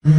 You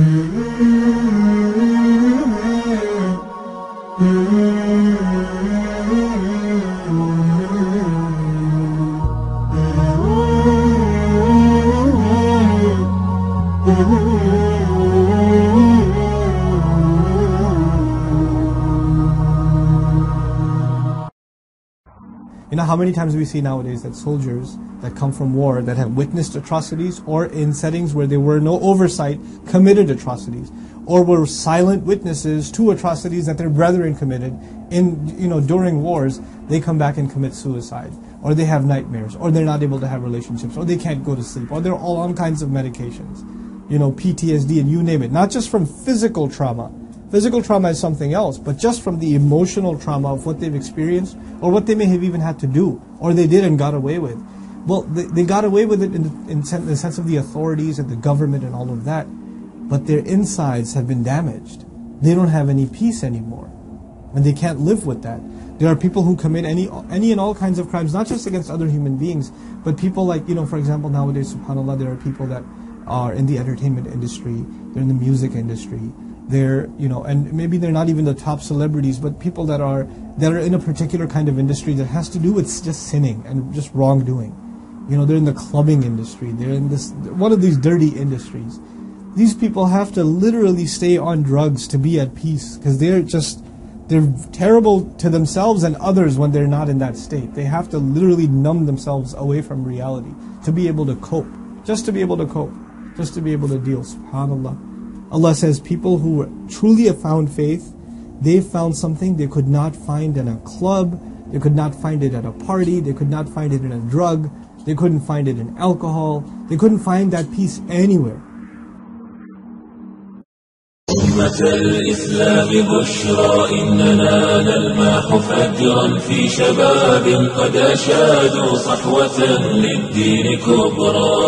know how many times we see nowadays that soldiers that come from war, that have witnessed atrocities, or in settings where there were no oversight, committed atrocities, or were silent witnesses to atrocities that their brethren committed during wars. They come back and commit suicide, or they have nightmares, or they're not able to have relationships, or they can't go to sleep, or they're all on kinds of medications, PTSD, and you name it. Not just from physical trauma. Physical trauma is something else, but just from the emotional trauma of what they've experienced, or what they may have even had to do, or they did and got away with. Well, they got away with it in the sense of the authorities and the government and all of that, but their insides have been damaged. They don't have any peace anymore, and they can't live with that. There are people who commit any and all kinds of crimes, not just against other human beings, but people like, for example, nowadays, subhanAllah, there are people that are in the entertainment industry, they're in the music industry, they're, and maybe they're not even the top celebrities, but people that are in a particular kind of industry that has to do with just sinning and just wrongdoing. They're in the clubbing industry, they're in one of these dirty industries. These people have to literally stay on drugs to be at peace, because they're terrible to themselves and others when they're not in that state. They have to literally numb themselves away from reality to be able to cope, just to be able to cope, just to be able to deal, subhanAllah. Allah says people who truly have found faith, they've found something they could not find in a club, they could not find it at a party, they could not find it in a drug, they couldn't find it in alcohol, they couldn't find that peace anywhere. أمة الإسلام بشرى إننا نلمح فجرا في شباب قد أشادوا صحوة للدين كبرى.